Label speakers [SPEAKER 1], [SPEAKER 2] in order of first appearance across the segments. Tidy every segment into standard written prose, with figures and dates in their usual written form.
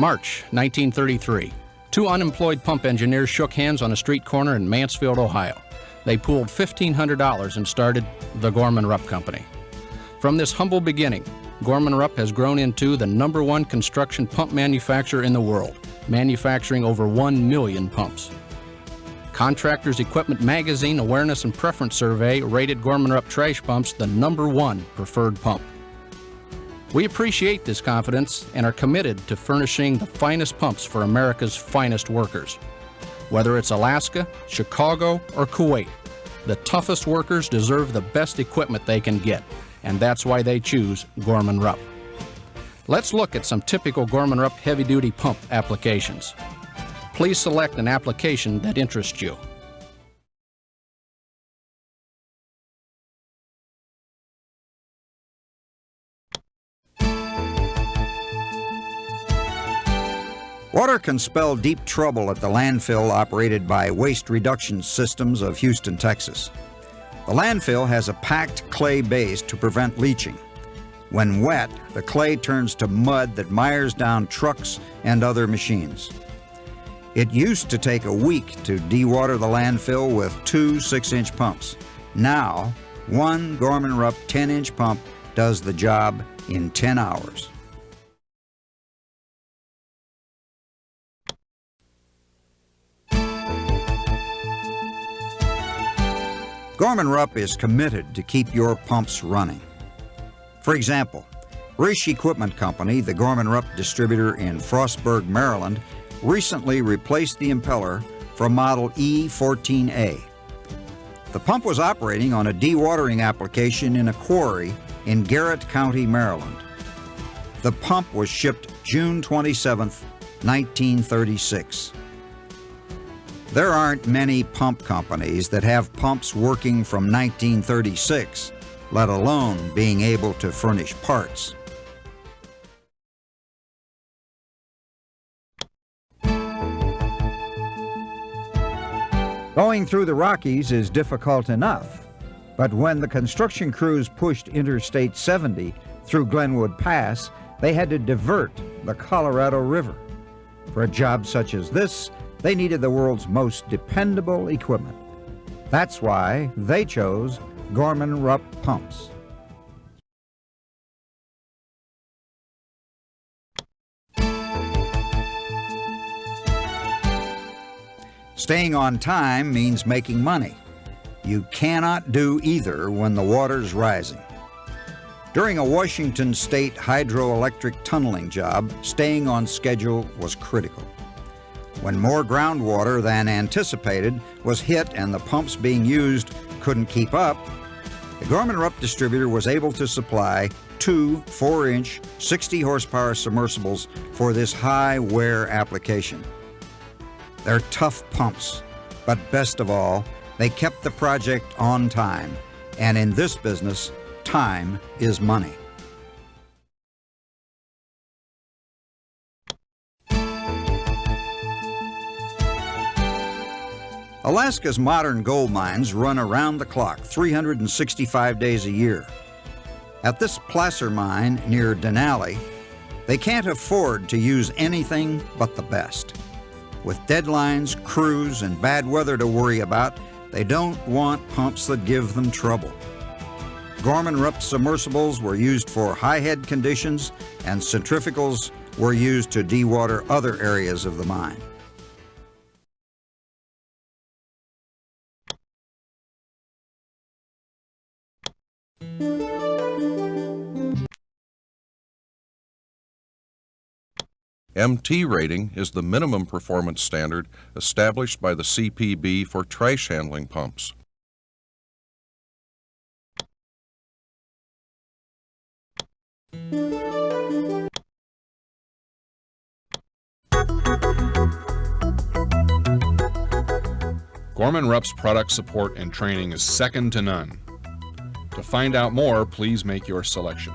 [SPEAKER 1] March 1933. Two unemployed pump engineers shook hands on a street corner in Mansfield, Ohio. They pooled $1,500 and started the Gormann-Rupp Company. From this humble beginning, Gormann-Rupp has grown into the #1 construction pump manufacturer in the world, manufacturing over 1 million pumps. Contractors Equipment Magazine Awareness and Preference Survey rated Gormann-Rupp trash pumps the #1 preferred pump. We appreciate this confidence and are committed to furnishing the finest pumps for America's finest workers. Whether it's Alaska, Chicago, or Kuwait, the toughest workers deserve the best equipment they can get, and that's why they choose Gormann-Rupp. Let's look at some typical Gormann-Rupp heavy-duty pump applications. Please select an application that interests you.
[SPEAKER 2] Water can spell deep trouble at the landfill operated by Waste Reduction Systems of Houston, Texas. The landfill has a packed clay base to prevent leaching. When wet, the clay turns to mud that mires down trucks and other machines. It used to take a week to dewater the landfill with 2 6-inch pumps. Now, one Gormann-Rupp 10-inch pump does the job in 10 hours. Gormann-Rupp is committed to keep your pumps running. For example, Risch Equipment Company, the Gormann-Rupp distributor in Frostburg, Maryland, recently replaced the impeller from model E14A. The pump was operating on a dewatering application in a quarry in Garrett County, Maryland. The pump was shipped June 27, 1936. There aren't many pump companies that have pumps working from 1936, let alone being able to furnish parts. Going through the Rockies is difficult enough, but when the construction crews pushed Interstate 70 through Glenwood Pass, they had to divert the Colorado River. For a job such as this, they needed the world's most dependable equipment. That's why they chose Gormann-Rupp pumps. Staying on time means making money. You cannot do either when the water's rising. During a Washington State hydroelectric tunneling job, staying on schedule was critical. When more groundwater than anticipated was hit and the pumps being used couldn't keep up, the Gormann-Rupp distributor was able to supply 2 4-inch, 60-horsepower submersibles for this high-wear application. They're tough pumps, but best of all, they kept the project on time. And in this business, time is money. Alaska's modern gold mines run around the clock, 365 days a year. At this placer mine near Denali, they can't afford to use anything but the best. With deadlines, crews, and bad weather to worry about, they don't want pumps that give them trouble. Gormann-Rupp submersibles were used for high head conditions, and centrifugals were used to dewater other areas of the mine.
[SPEAKER 3] MT rating is the minimum performance standard established by the CPB for trash handling pumps.
[SPEAKER 4] Gormann-Rupp's product support and training is second to none. To find out more, please make your selection.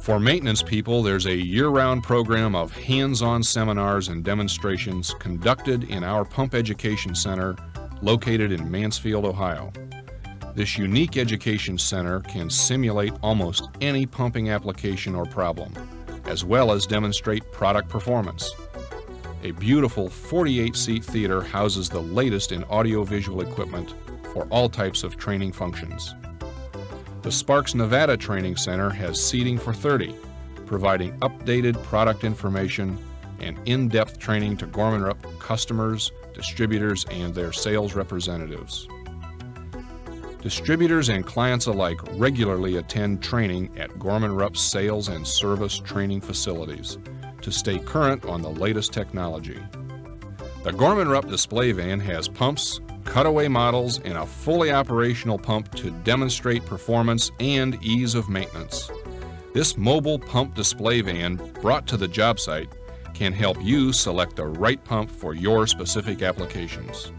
[SPEAKER 4] For maintenance people, there's a year-round program of hands-on seminars and demonstrations conducted in our Pump Education Center located in Mansfield, Ohio. This unique education center can simulate almost any pumping application or problem, as well as demonstrate product performance. A beautiful 48-seat theater houses the latest in audiovisual equipment for all types of training functions. The Sparks, Nevada Training Center has seating for 30, providing updated product information and in-depth training to Gormann-Rupp customers, distributors, and their sales representatives. Distributors and clients alike regularly attend training at Gormann-Rupp's sales and service training facilities to stay current on the latest technology. The Gormann-Rupp display van has pumps, cutaway models, and a fully operational pump to demonstrate performance and ease of maintenance. This mobile pump display van, brought to the job site, can help you select the right pump for your specific applications.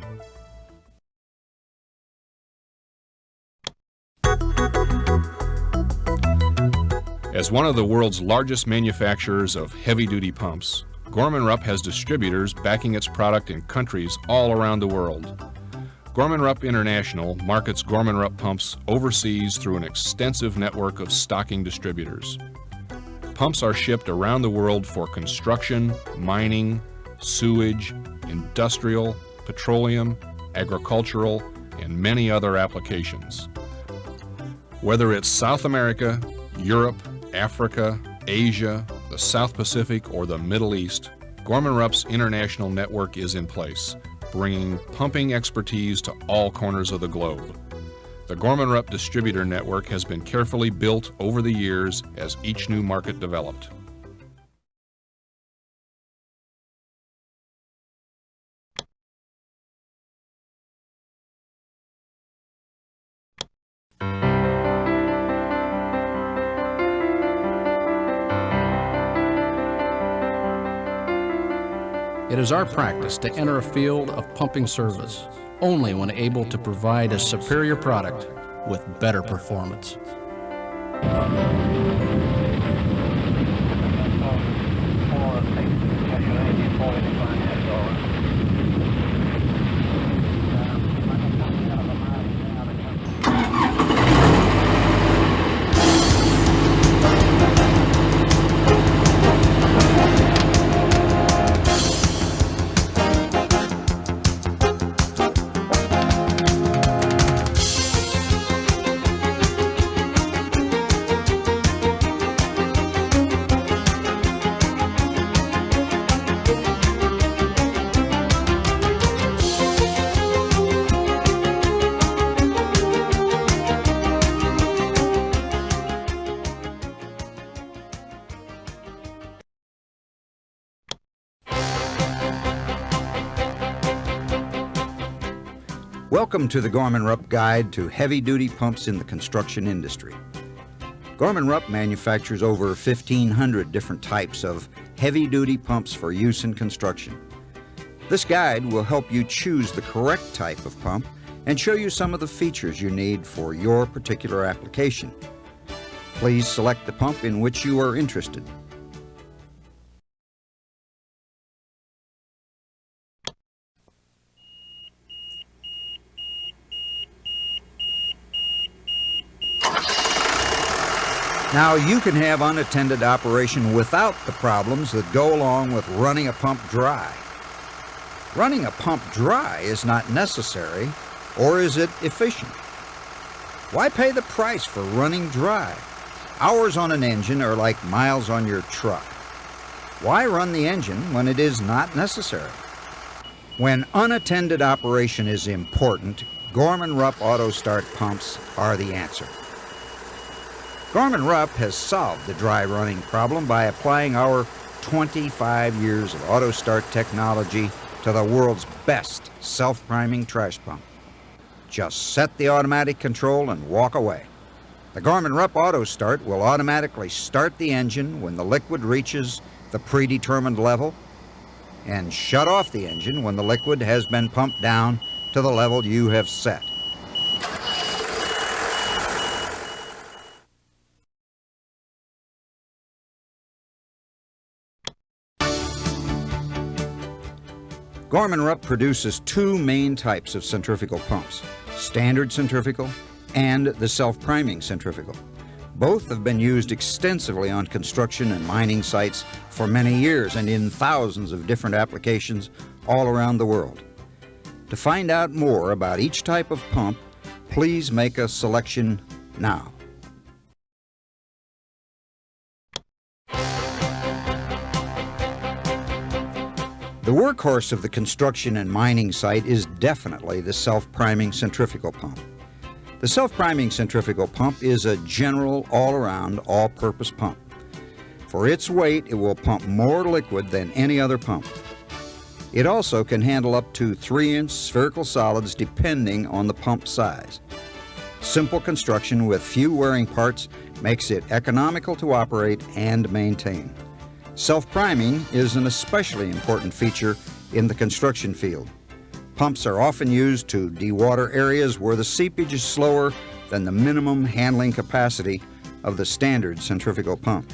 [SPEAKER 4] As one of the world's largest manufacturers of heavy-duty pumps, Gormann-Rupp has distributors backing its product in countries all around the world. Gormann-Rupp International markets Gormann-Rupp pumps overseas through an extensive network of stocking distributors. Pumps are shipped around the world for construction, mining, sewage, industrial, petroleum, agricultural, and many other applications. Whether it's South America, Europe, Africa, Asia, the South Pacific, or the Middle East, Gormann-Rupp's international network is in place, bringing pumping expertise to all corners of the globe. The Gormann-Rupp distributor network has been carefully built over the years as each new market developed.
[SPEAKER 1] It is our practice to enter a field of pumping service only when able to provide a superior product with better performance.
[SPEAKER 2] Welcome to the Gormann-Rupp Guide to Heavy-Duty Pumps in the Construction Industry. Gormann-Rupp manufactures over 1,500 different types of heavy-duty pumps for use in construction. This guide will help you choose the correct type of pump and show you some of the features you need for your particular application. Please select the pump in which you are interested. Now, you can have unattended operation without the problems that go along with running a pump dry. Running a pump dry is not necessary, or is it efficient? Why pay the price for running dry? Hours on an engine are like miles on your truck. Why run the engine when it is not necessary? When unattended operation is important, Gormann-Rupp Auto Start pumps are the answer. Gormann-Rupp has solved the dry running problem by applying our 25 years of auto start technology to the world's best self-priming trash pump. Just set the automatic control and walk away. The Gormann-Rupp Auto Start will automatically start the engine when the liquid reaches the predetermined level and shut off the engine when the liquid has been pumped down to the level you have set. Gormann-Rupp produces two main types of centrifugal pumps, standard centrifugal and the self-priming centrifugal. Both have been used extensively on construction and mining sites for many years and in thousands of different applications all around the world. To find out more about each type of pump, please make a selection now. The workhorse of the construction and mining site is definitely the self-priming centrifugal pump. The self-priming centrifugal pump is a general, all-around, all-purpose pump. For its weight, it will pump more liquid than any other pump. It also can handle up to 3-inch spherical solids depending on the pump size. Simple construction with few wearing parts makes it economical to operate and maintain. Self-priming is an especially important feature in the construction field. Pumps are often used to dewater areas where the seepage is slower than the minimum handling capacity of the standard centrifugal pump.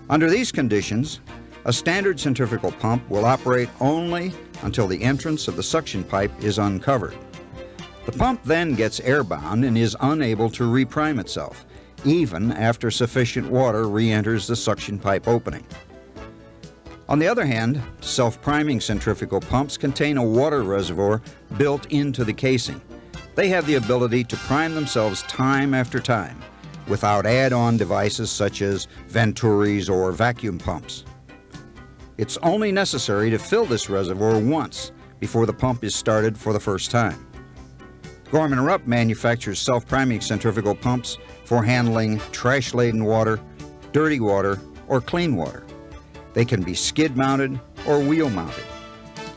[SPEAKER 2] Under these conditions, a standard centrifugal pump will operate only until the entrance of the suction pipe is uncovered. The pump then gets airbound and is unable to reprime itself, even after sufficient water re-enters the suction pipe opening. On the other hand, self-priming centrifugal pumps contain a water reservoir built into the casing. They have the ability to prime themselves time after time without add-on devices such as Venturis or vacuum pumps. It's only necessary to fill this reservoir once before the pump is started for the first time. Gormann-Rupp manufactures self-priming centrifugal pumps for handling trash-laden water, dirty water, or clean water. They can be skid-mounted or wheel-mounted.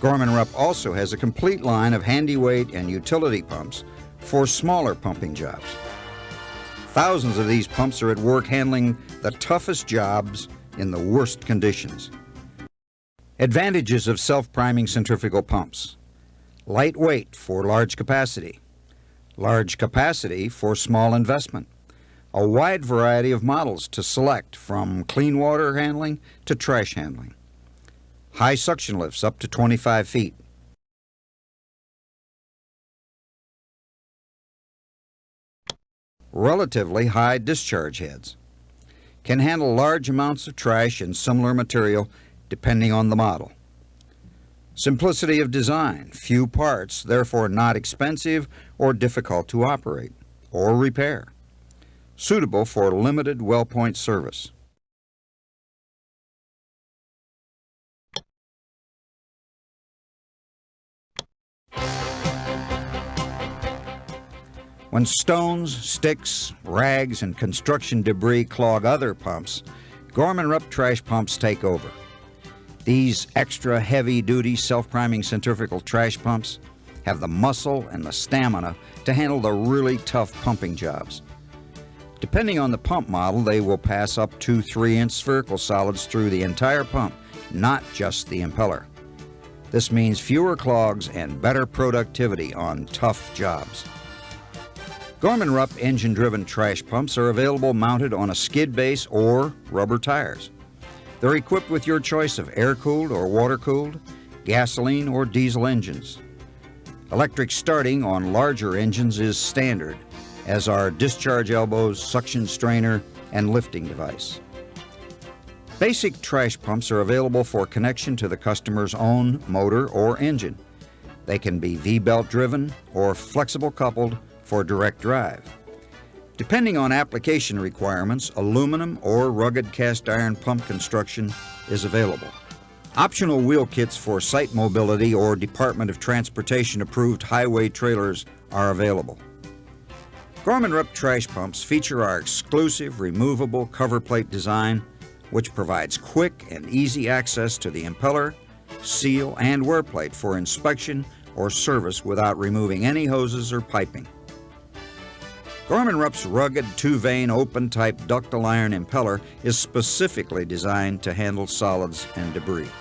[SPEAKER 2] Gormann-Rupp also has a complete line of handy-weight and utility pumps for smaller pumping jobs. Thousands of these pumps are at work handling the toughest jobs in the worst conditions. Advantages of self-priming centrifugal pumps: lightweight for large capacity for small investment, a wide variety of models to select from clean water handling to trash handling, high suction lifts up to 25 feet, relatively high discharge heads, can handle large amounts of trash and similar material depending on the model. Simplicity of design, few parts, therefore not expensive or difficult to operate or repair. Suitable for limited well point service. When stones, sticks, rags, and construction debris clog other pumps, Gormann-Rupp trash pumps take over. These extra heavy-duty self-priming centrifugal trash pumps have the muscle and the stamina to handle the really tough pumping jobs. Depending on the pump model, they will pass up to 3-inch spherical solids through the entire pump, not just the impeller. This means fewer clogs and better productivity on tough jobs. Gormann-Rupp engine-driven trash pumps are available mounted on a skid base or rubber tires. They're equipped with your choice of air-cooled or water-cooled, gasoline or diesel engines. Electric starting on larger engines is standard, as are discharge elbows, suction strainer, and lifting device. Basic trash pumps are available for connection to the customer's own motor or engine. They can be V-belt driven or flexible coupled for direct drive. Depending on application requirements, aluminum or rugged cast iron pump construction is available. Optional wheel kits for site mobility or Department of Transportation approved highway trailers are available. Gormann-Rupp trash pumps feature our exclusive removable cover plate design, which provides quick and easy access to the impeller, seal, and wear plate for inspection or service without removing any hoses or piping. Gormann-Rupp's rugged 2-vane open-type ductile iron impeller is specifically designed to handle solids and debris.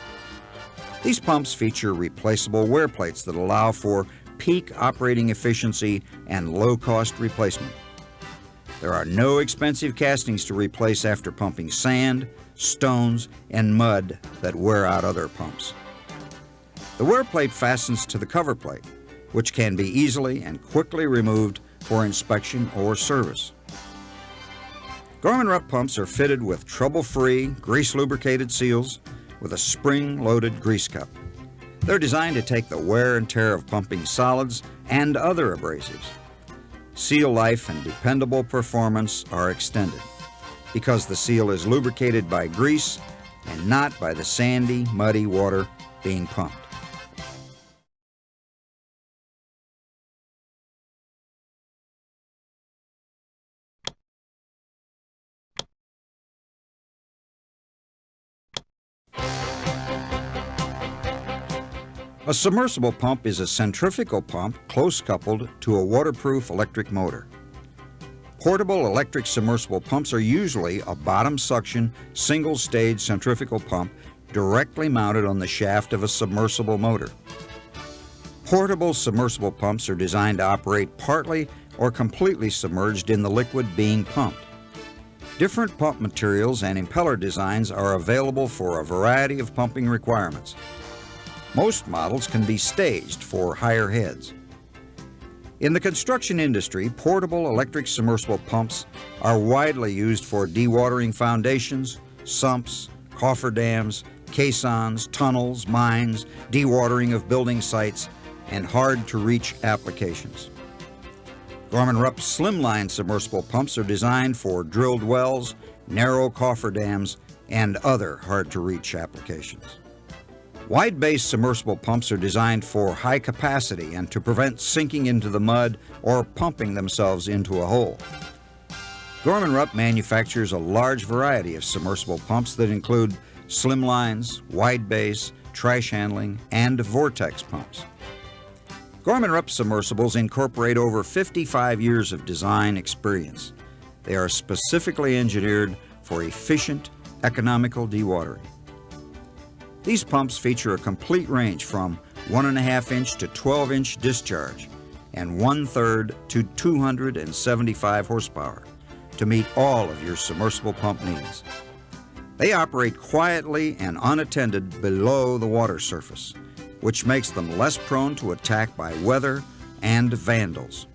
[SPEAKER 2] These pumps feature replaceable wear plates that allow for peak operating efficiency and low-cost replacement. There are no expensive castings to replace after pumping sand, stones, and mud that wear out other pumps. The wear plate fastens to the cover plate, which can be easily and quickly removed for inspection or service. Gormann-Rupp pumps are fitted with trouble-free, grease-lubricated seals with a spring-loaded grease cup. They're designed to take the wear and tear of pumping solids and other abrasives. Seal life and dependable performance are extended because the seal is lubricated by grease and not by the sandy, muddy water being pumped. A submersible pump is a centrifugal pump close-coupled to a waterproof electric motor. Portable electric submersible pumps are usually a bottom-suction, single-stage centrifugal pump directly mounted on the shaft of a submersible motor. Portable submersible pumps are designed to operate partly or completely submerged in the liquid being pumped. Different pump materials and impeller designs are available for a variety of pumping requirements. Most models can be staged for higher heads. In the construction industry, portable electric submersible pumps are widely used for dewatering foundations, sumps, cofferdams, caissons, tunnels, mines, dewatering of building sites, and hard-to-reach applications. Gormann-Rupp slimline submersible pumps are designed for drilled wells, narrow cofferdams, and other hard-to-reach applications. Wide-base submersible pumps are designed for high capacity and to prevent sinking into the mud or pumping themselves into a hole. Gormann-Rupp manufactures a large variety of submersible pumps that include slimlines, wide-base, trash handling, and vortex pumps. Gormann-Rupp submersibles incorporate over 55 years of design experience. They are specifically engineered for efficient, economical dewatering. These pumps feature a complete range from 1.5-inch to 12-inch discharge and 1/3 to 275 horsepower to meet all of your submersible pump needs. They operate quietly and unattended below the water surface, which makes them less prone to attack by weather and vandals.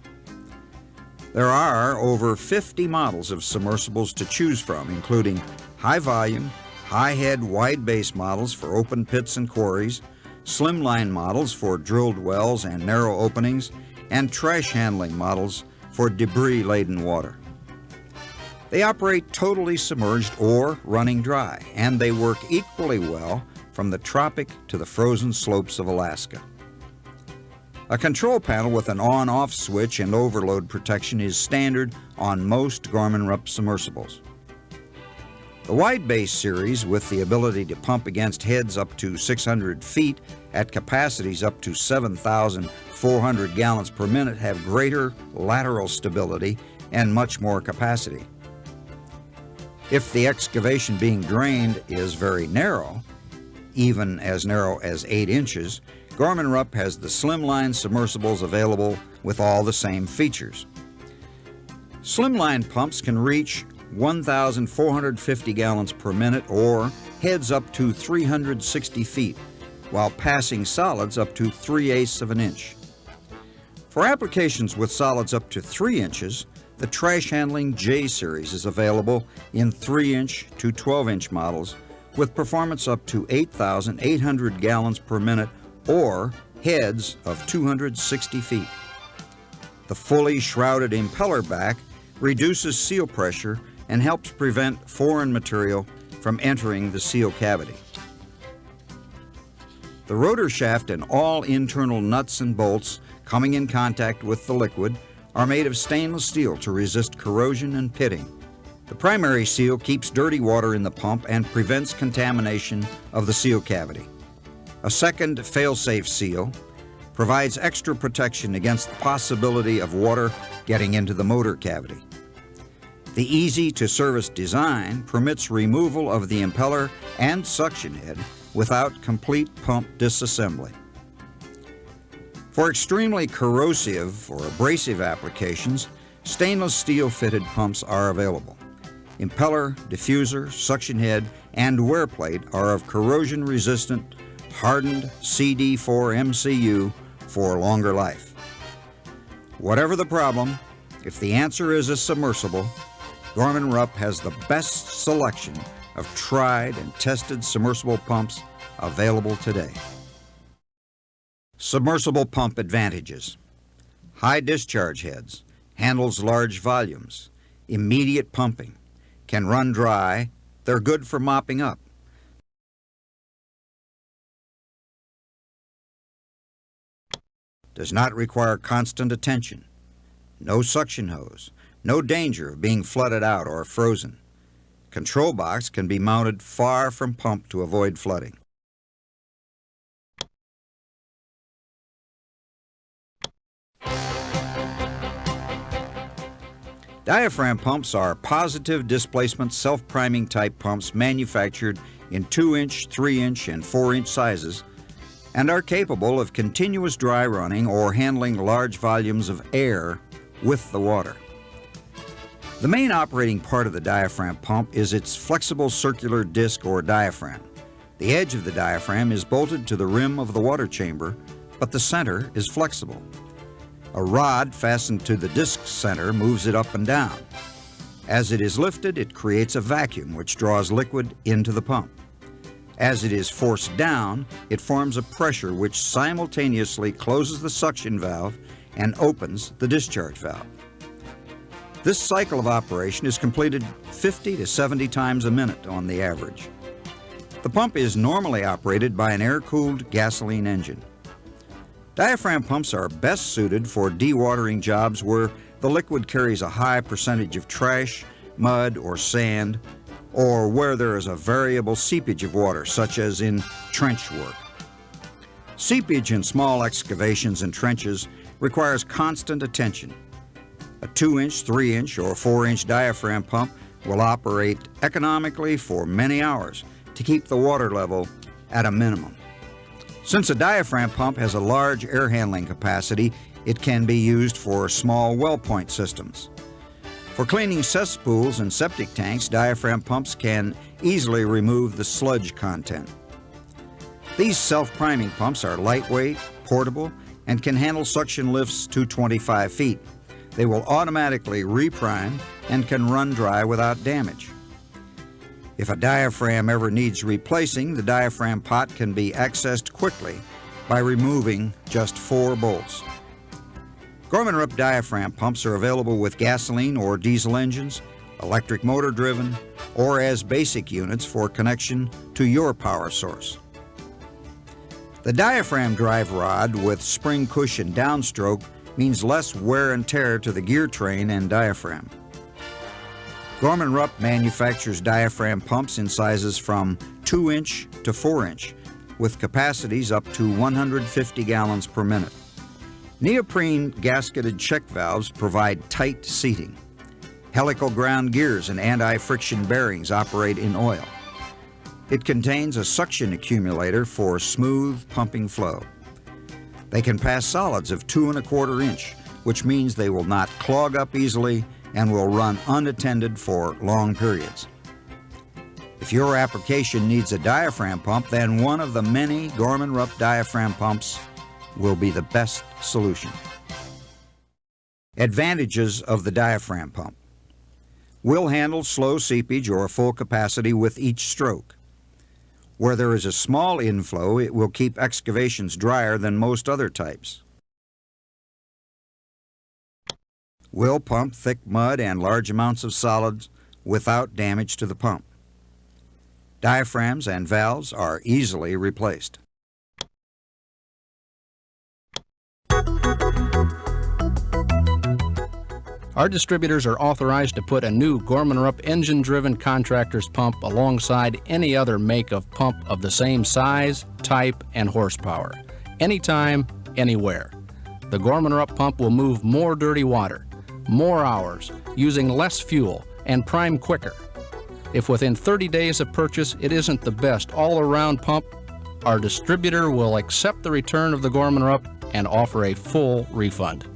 [SPEAKER 2] There are over 50 models of submersibles to choose from, including high-volume, high-head, wide-base models for open pits and quarries, slimline models for drilled wells and narrow openings, and trash handling models for debris-laden water. They operate totally submerged or running dry, and they work equally well from the tropic to the frozen slopes of Alaska. A control panel with an on-off switch and overload protection is standard on most Gormann-Rupp submersibles. The wide-base series, with the ability to pump against heads up to 600 feet at capacities up to 7,400 gallons per minute, have greater lateral stability and much more capacity. If the excavation being drained is very narrow, even as narrow as 8 inches, Gormann-Rupp has the slimline submersibles available with all the same features. Slimline pumps can reach 1,450 gallons per minute or heads up to 360 feet, while passing solids up to 3/8 of an inch. For applications with solids up to 3 inches, the trash handling J series is available in 3-inch to 12-inch models with performance up to 8,800 gallons per minute or heads of 260 feet. The fully shrouded impeller back reduces seal pressure and helps prevent foreign material from entering the seal cavity. The rotor shaft and all internal nuts and bolts coming in contact with the liquid are made of stainless steel to resist corrosion and pitting. The primary seal keeps dirty water in the pump and prevents contamination of the seal cavity. A second fail-safe seal provides extra protection against the possibility of water getting into the motor cavity. The easy-to-service design permits removal of the impeller and suction head without complete pump disassembly. For extremely corrosive or abrasive applications, stainless steel-fitted pumps are available. Impeller, diffuser, suction head, and wear plate are of corrosion-resistant, hardened CD4 MCU for longer life. Whatever the problem, If the answer is a submersible, Gormann-Rupp has the best selection of tried and tested submersible pumps available today. Submersible pump advantages: high discharge heads, handles large volumes, immediate pumping, can run dry, they're good for mopping up. Does not require constant attention. No suction hose, no danger of being flooded out or frozen. Control box can be mounted far from pump to avoid flooding. Diaphragm pumps are positive displacement self-priming type pumps manufactured in 2-inch, 3-inch, and 4-inch sizes and are capable of continuous dry running or handling large volumes of air with the water. The main operating part of the diaphragm pump is its flexible circular disc or diaphragm. The edge of the diaphragm is bolted to the rim of the water chamber, but the center is flexible. A rod fastened to the disc center moves it up and down. As it is lifted, it creates a vacuum which draws liquid into the pump. As it is forced down, it forms a pressure which simultaneously closes the suction valve and opens the discharge valve. This cycle of operation is completed 50 to 70 times a minute on the average. The pump is normally operated by an air-cooled gasoline engine. Diaphragm pumps are best suited for dewatering jobs where the liquid carries a high percentage of trash, mud, or sand, or where there is a variable seepage of water, such as in trench work. Seepage in small excavations and trenches requires constant attention. A 2-inch, 3-inch, or 4-inch diaphragm pump will operate economically for many hours to keep the water level at a minimum. Since a diaphragm pump has a large air handling capacity, it can be used for small well point systems. For cleaning cesspools and septic tanks, diaphragm pumps can easily remove the sludge content. These self-priming pumps are lightweight, portable, and can handle suction lifts to 25 feet. They will automatically reprime and can run dry without damage. If a diaphragm ever needs replacing, the diaphragm pot can be accessed quickly by removing just 4 bolts. Gormann-Rupp diaphragm pumps are available with gasoline or diesel engines, electric motor driven, or as basic units for connection to your power source. The diaphragm drive rod with spring cushion downstroke means less wear and tear to the gear train and diaphragm. Gormann-Rupp manufactures diaphragm pumps in sizes from 2-inch to 4-inch, with capacities up to 150 gallons per minute. Neoprene gasketed check valves provide tight seating. Helical ground gears and anti-friction bearings operate in oil. It contains a suction accumulator for smooth pumping flow. They can pass solids of 2 1/4 inch, which means they will not clog up easily and will run unattended for long periods. If your application needs a diaphragm pump, then one of the many Gormann-Rupp diaphragm pumps will be the best solution. Advantages of the diaphragm pump: will handle slow seepage or full capacity with each stroke. Where there is a small inflow, it will keep excavations drier than most other types. Will pump thick mud and large amounts of solids without damage to the pump. Diaphragms and valves are easily replaced.
[SPEAKER 1] Our distributors are authorized to put a new Gormann-Rupp engine-driven contractor's pump alongside any other make of pump of the same size, type, and horsepower, anytime, anywhere. The Gormann-Rupp pump will move more dirty water, more hours, using less fuel, and prime quicker. If within 30 days of purchase it isn't the best all-around pump, our distributor will accept the return of the Gormann-Rupp and offer a full refund.